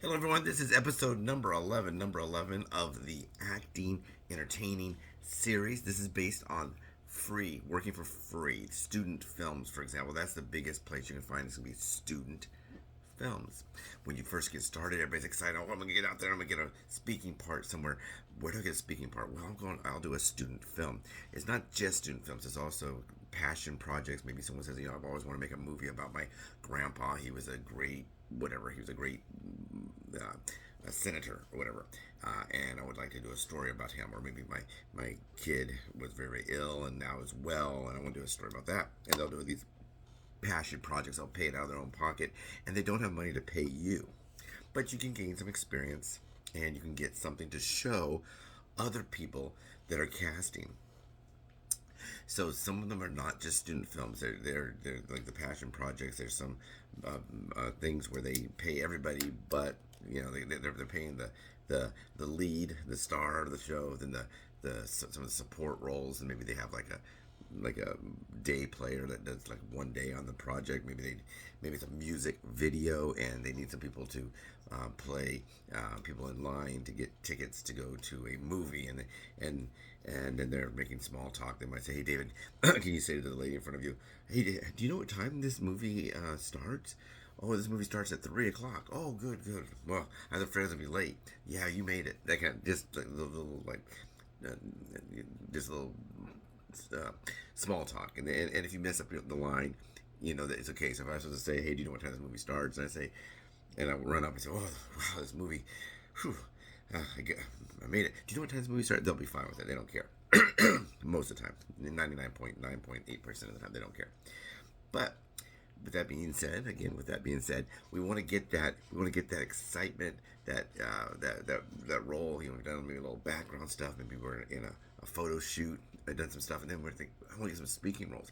Hello, everyone. This is episode number 11 of the Acting Entertaining series. This is based on working for free, student films, for example. That's the biggest place you can find. It's going to be student films. When you first get started, everybody's excited. Oh, I'm going to get out there. I'm going to get a speaking part somewhere. Where do I get a speaking part? Well, I'll do a student film. It's not just student films. It's also passion projects. Maybe someone says, I've always wanted to make a movie about my grandpa. He was a great whatever. He was a great a senator or whatever, and I would like to do a story about him. Or maybe my kid was very ill and now is well, and I want to do a story about that. And they'll do these passion projects. They'll pay it out of their own pocket, and they don't have money to pay you, but you can gain some experience and you can get something to show other people that are casting. So some of them are not just student films. They're like the passion projects. There's some things where they pay everybody, but they're paying the lead, the star of the show, then some of the support roles, and maybe they have like a day player that does like one day on the project. Maybe it's a music video and they need some people to play people in line to get tickets to go to a movie, and then they're making small talk. They might say, "Hey, David, can you say to the lady in front of you, hey, do you know what time this movie starts?" "Oh, this movie starts at 3 o'clock. "Oh, good, good. Well, I have friends gonna be late." "Yeah, you made it." That kind of just like little like uh, just a little uh, small talk, and if you mess up the line, you know that it's okay. So if I was supposed to say, "Hey, do you know what time this movie starts?" and I say, and I run up and say, "Oh, wow, this movie, whew, I made it. Do you know what time this movie starts?" They'll be fine with it. They don't care. Most of the time, 99.9.8% of the time, they don't care. But with that being said, we want to get that. We want to get that excitement, that role. We've done maybe a little background stuff. Maybe we're in a photo shoot. I've done some stuff, and then we're thinking, I want to get some speaking roles.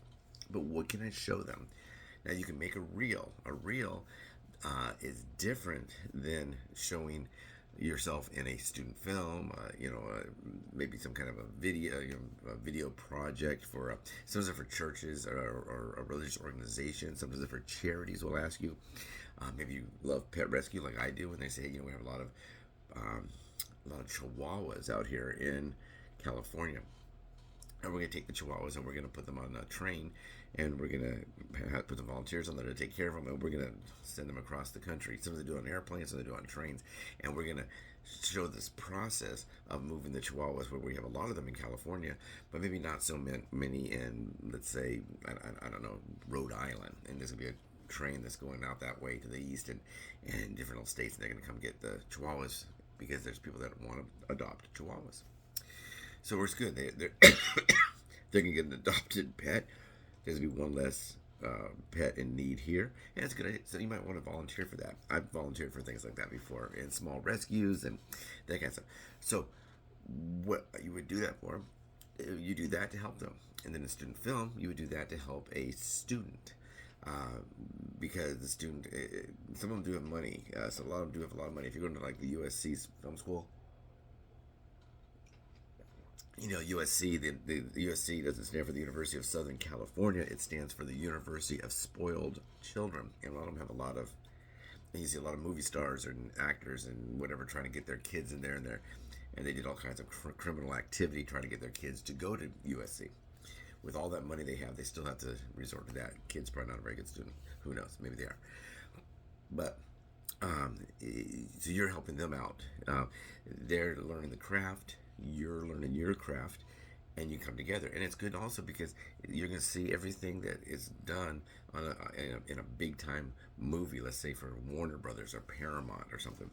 But what can I show them? Now you can make a reel. A reel is different than showing yourself in a student film, maybe some kind of a video project for sometimes for churches or a religious organization. Sometimes for charities, will ask you. Maybe you love pet rescue like I do, and they say, hey, we have um, a lot of Chihuahuas out here in California, and we're going to take the Chihuahuas and we're going to put them on a train, and we're going to put the volunteers on there to take care of them, and we're going to send them across the country. Some of them do it on airplanes, some of them do it on trains, and we're going to show this process of moving the Chihuahuas, where we have a lot of them in California, but maybe not so many in, let's say, I don't know, Rhode Island, and there's going to be a train that's going out that way to the east and different little states, and they're going to come get the Chihuahuas because there's people that want to adopt Chihuahuas. So it's good. They can get an adopted pet. There's gonna be one less pet in need here, and it's good. So you might want to volunteer for that. I've volunteered for things like that before in small rescues and that kind of stuff. So what you would do that for? You do that to help them, and then in student film, you would do that to help a student. Uh, because the student, some of them do have money. So a lot of them do have a lot of money. If you're going to like the USC's film school, USC, the USC doesn't stand for the University of Southern California. It stands for the University of Spoiled Children. And a lot of them have and you see a lot of movie stars and actors and whatever trying to get their kids in there, and they did all kinds of criminal activity trying to get their kids to go to USC. With all that money they have, they still have to resort to that. Kid's probably not a very good student. Who knows? Maybe they are. But so you're helping them out. They're learning the craft. You're learning your craft, and you come together. And it's good also because you're going to see everything that is done in a big time movie. Let's say for Warner Brothers or Paramount or something.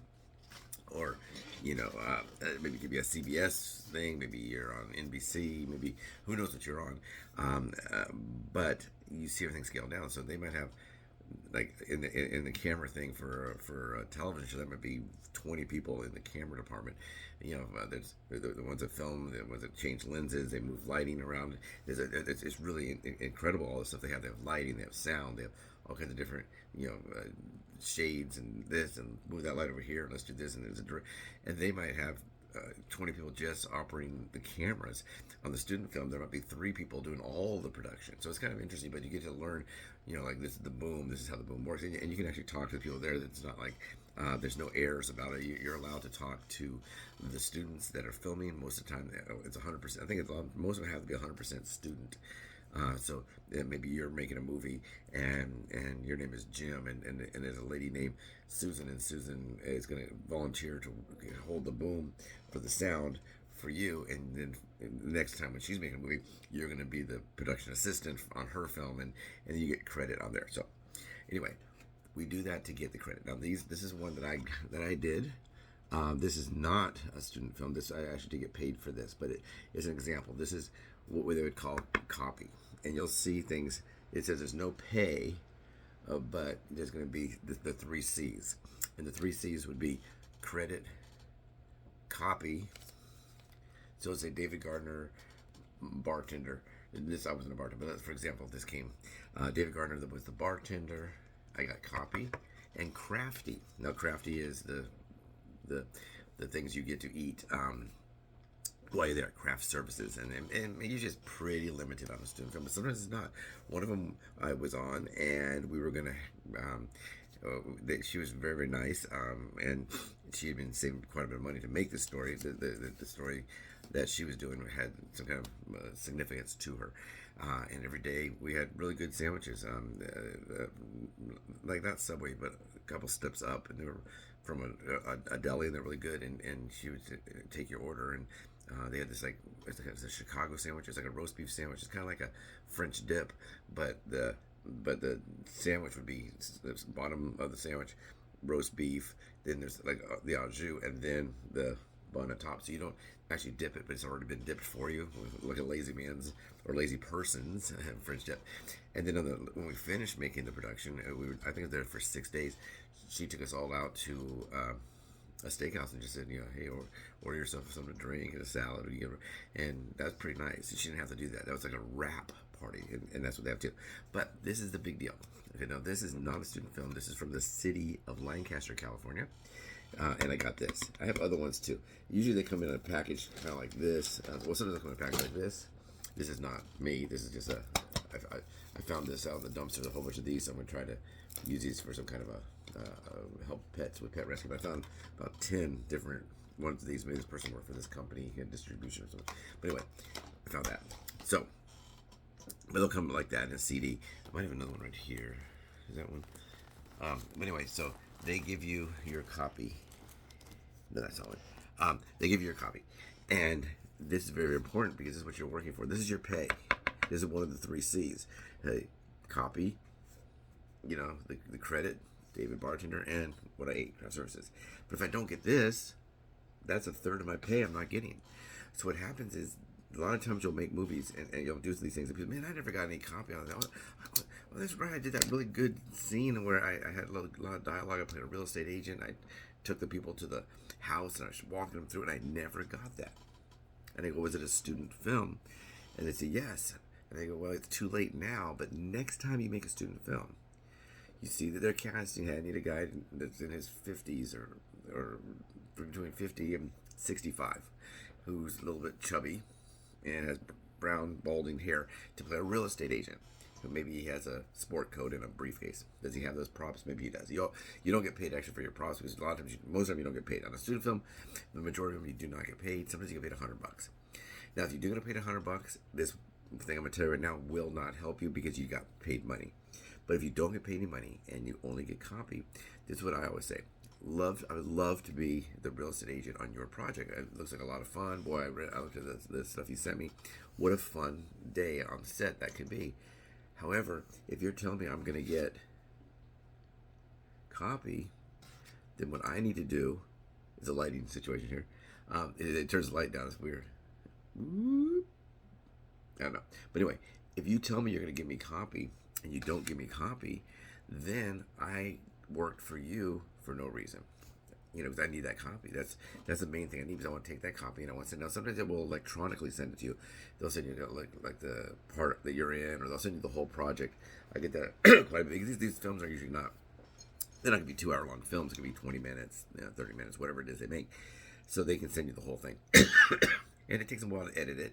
Or, maybe it could be a CBS thing. Maybe you're on NBC. Maybe who knows what you're on. But you see everything scaled down. So they might have like in the camera thing for a television show, there might be 20 people in the camera department. There's the ones that film, the ones that change lenses, they move lighting around. It's really incredible, all the stuff they have. They have lighting, they have sound, they have all kinds of different shades and this, and move that light over here, and let's do this, and and they might have 20 people just operating the cameras. On the student film, there might be 3 people doing all the production. So it's kind of interesting, but you get to learn, like this is the boom, this is how the boom works. And you can actually talk to the people there. That's not like There's no errors about it. You're allowed to talk to the students that are filming. Most of the time, it's 100%. I think most of them have to be 100% student. So maybe you're making a movie and your name is Jim and there's a lady named Susan, and Susan is going to volunteer to hold the boom for the sound for you, and then the next time when she's making a movie, you're going to be the production assistant on her film, and you get credit on there. So anyway, we do that to get the credit. Now this is one that I did. This is not a student film. This, I actually did get paid for this, but it is an example. This is what they would call copy, and you'll see things. It says there's no pay, but there's going to be the three C's, and the three C's would be credit, copy. So let's say David Gardner, bartender. This, I wasn't a bartender, but for example, this came. David Gardner was the bartender. I got copy and crafty. Now crafty is the things you get to eat while you're there. Craft services, and usually it's pretty limited on a student film, but sometimes it's not. One of them I was on, and we were gonna. She was very, very nice, and she had been saving quite a bit of money to make this story. The story that she was doing had some kind of significance to her. And every day we had really good sandwiches, like not Subway, but a couple steps up, and they were from a deli, and they're really good. And she would take your order, and they had this it's a Chicago sandwich. It's like a roast beef sandwich. It's kind of like a French dip, but the sandwich would be the bottom of the sandwich, roast beef. Then there's like the au jus, and then the bun on top. So you don't actually dip it, but it's already been dipped for you, like a lazy man's or lazy person's French dip. And then when we finished making the production, I think I was there for 6 days. She took us all out to a steakhouse and just said, hey, order yourself something to drink and a salad, and that's pretty nice. She didn't have to do that. That was like a wrap party, and that's what they have to do. But this is the big deal. This is not a student film. This is from the city of Lancaster, California. And I got this. I have other ones too. Usually they come in a package kind of like this. Sometimes they come in a package like this. This is not me. This is just I found this out in the dumpster. There's a whole bunch of these. So I'm going to try to use these for some kind of help pets with pet rescue. But I found about 10 different ones of these. Maybe this person worked for this company in distribution or something. But anyway, I found that. So, but they'll come like that in a CD. I might have another one right here. Is that one? But anyway, so they give you your copy. No, that's not it. They give you your copy. And this is very important because this is what you're working for. This is your pay. This is one of the three C's. Hey, copy, the credit, David Bartender, and what I ate, craft services. But if I don't get this, that's a third of my pay I'm not getting. So what happens is, a lot of times you'll make movies and you'll do these things and people, man, I never got any copy on that. Well, that's right. I did that really good scene where I had a lot of dialogue. I played a real estate agent. I took the people to the house and I was walking them through, and I never got that. And they go, was it a student film? And they say, yes. And they go, well, it's too late now, but next time you make a student film, you see that they're casting, I need a guy that's in his 50s or between 50 and 65, who's a little bit chubby and has brown, balding hair to play a real estate agent. So maybe he has a sport coat and a briefcase. Does he have those props? Maybe he does. You don't get paid extra for your props because a lot of times, most of them you don't get paid. On a student film, the majority of them you do not get paid. Sometimes you get paid $100. Now, if you do get paid $100, this thing I'm going to tell you right now will not help you because you got paid money. But if you don't get paid any money and you only get copy, this is what I always say. I would love to be the real estate agent on your project. It looks like a lot of fun. Boy, I looked at the stuff you sent me. What a fun day on set that could be. However, if you're telling me I'm going to get copy, then what I need to do is a lighting situation here. It turns the light down. It's weird. I don't know. But anyway, if you tell me you're going to give me copy and you don't give me copy, then I worked for you for no reason. Because I need that copy. That's the main thing I need, because I want to take that copy and I want to send. Now, sometimes they will electronically send it to you. They'll send you like the part that you're in, or they'll send you the whole project. I get that quite a bit, because these films are usually not. They're not going to be 2 hour long films. It can be 20 minutes, 30 minutes, whatever it is they make. So they can send you the whole thing, and it takes them a while to edit it.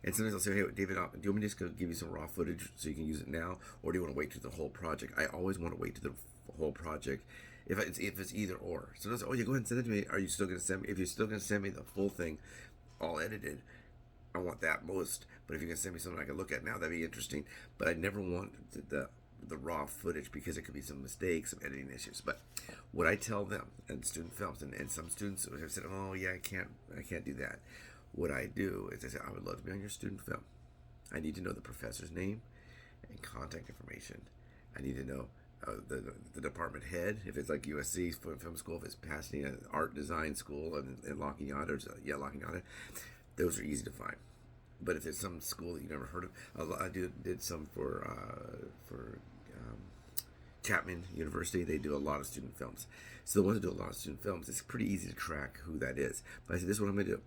And sometimes they'll say, hey, David, do you want me to just go give you some raw footage so you can use it now? Or do you want to wait to the whole project? I always want to wait to the whole project if it's either or. So don't say, oh, you go ahead and send it to me. Are you still going to send me? If you're still going to send me the full thing, all edited, I want that most. But if you can send me something I can look at now, that'd be interesting. But I never want the raw footage because it could be some mistakes, some editing issues. But what I tell them in student films, and some students have said, oh yeah, I can't do that. What I do is I say, I would love to be on your student film. I need to know the professor's name and contact information. I need to know the department head, if it's like USC film school, if it's Pasadena art design school and La Cunada, La Cunada, those are easy to find. But if it's some school that you never heard of, I did some for Chapman University. They do a lot of student films. So the ones that do a lot of student films, it's pretty easy to track who that is. But I said, this is what I'm going to do.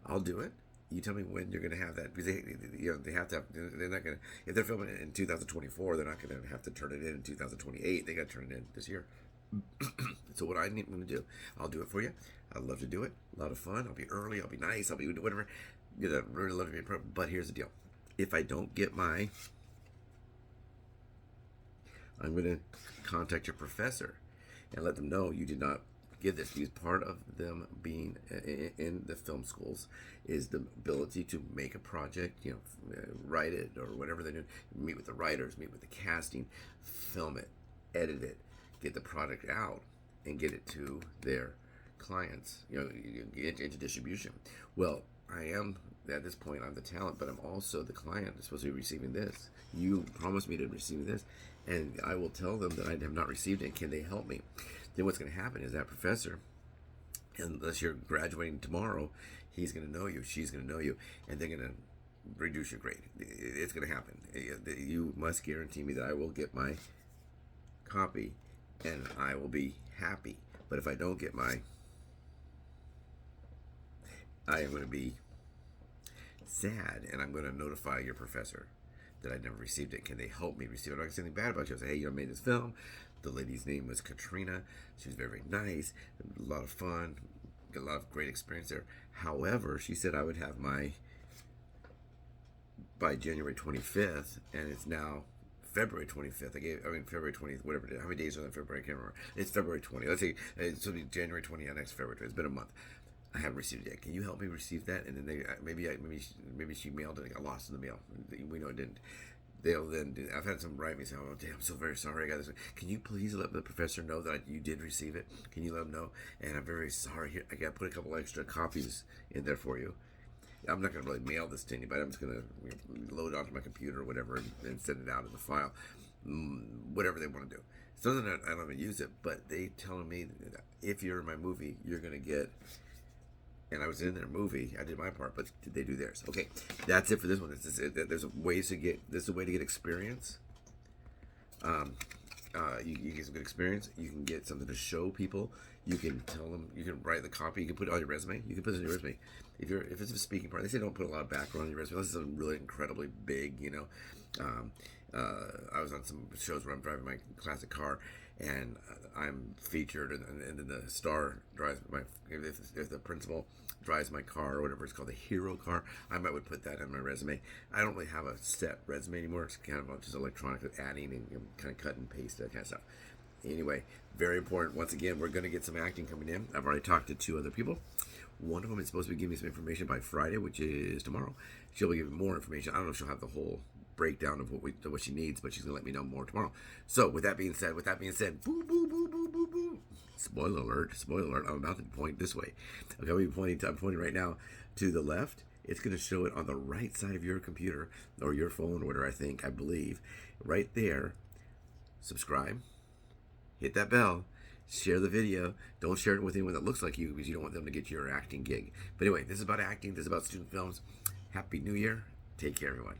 I'll do it. You tell me when you're going to have that, because they have to have, they're not going to, if they're filming it in 2024, they're not going to have to turn it in 2028. They got to turn it in this year. So what I'm going to do, I'll do it for you. I'd love to do it. A lot of fun. I'll be early. I'll be nice. I'll be whatever. Really love to be pro. But here's the deal. If I don't get I'm going to contact your professor and let them know you did not give this, because part of them being in the film schools is the ability to make a project, write it or whatever they're doing, meet with the writers, meet with the casting, film it, edit it, get the product out, and get it to their clients, get into distribution. Well, I am, at this point, I'm the talent, but I'm also the client. I'm supposed to be receiving this. You promised me to receive this, and I will tell them that I have not received it. Can they help me? Then what's going to happen is that professor, unless you're graduating tomorrow, he's going to know you, she's going to know you, and they're going to reduce your grade. It's going to happen. You must guarantee me that I will get my copy, and I will be happy. But if I don't get I am going to be sad, and I'm going to notify your professor that I never received it. Can they help me receive it? I'm not going to say anything bad about you. I'll say, hey, I made this film. The lady's name was Katrina. She was very, very nice, a lot of fun, got a lot of great experience there. However, she said I would have by January 25th, and it's now February 25th. February 20th, whatever it is. How many days are in February? I can't remember. It's February 20th. Let's say it'll be January 20th, next February 20th. It's been a month. I haven't received it yet. Can you help me receive that? And then maybe she mailed it and got lost in the mail. We know it didn't. They'll then do, I've had some write me saying, oh, damn, I'm so very sorry I got this. Can you please let the professor know that you did receive it? Can you let him know? And I'm very sorry. Here, I got to put a couple extra copies in there for you. I'm not going to really mail this to anybody. I'm just going to load it onto my computer or whatever and send it out as a file. Whatever they want to do. It's not that I don't even use it, but they telling me that if you're in my movie, you're going to get... And I was in their movie. I did my part, but did they do theirs? Okay, that's it for this one. There's ways to get. This is a way to get experience. You get some good experience. You can get something to show people. You can tell them. You can write the copy. You can put it on your resume. You can put it on your resume. If it's a speaking part, they say don't put a lot of background on your resume. This is really incredibly big. I was on some shows where I'm driving my classic car, and I'm featured, and then the star drives if the principal drives my car or whatever it's called, the hero car, I would put that on my resume. I don't really have a set resume anymore. It's kind of just electronic adding and kind of cut and paste, that kind of stuff. Anyway, very important. Once again, we're going to get some acting coming in. I've already talked to 2 other people. One of them is supposed to be giving me some information by Friday, which is tomorrow. She'll be giving more information. I don't know if she'll have the whole breakdown of what she needs, but she's going to let me know more tomorrow. So, with that being said, boo, boo, boo, boo, boo, boo. Spoiler alert, I'm about to point this way. Okay, I'm pointing right now to the left. It's going to show it on the right side of your computer or your phone or whatever, I believe. Right there, subscribe, hit that bell, share the video. Don't share it with anyone that looks like you because you don't want them to get your acting gig. But anyway, this is about acting. This is about student films. Happy New Year. Take care, everyone.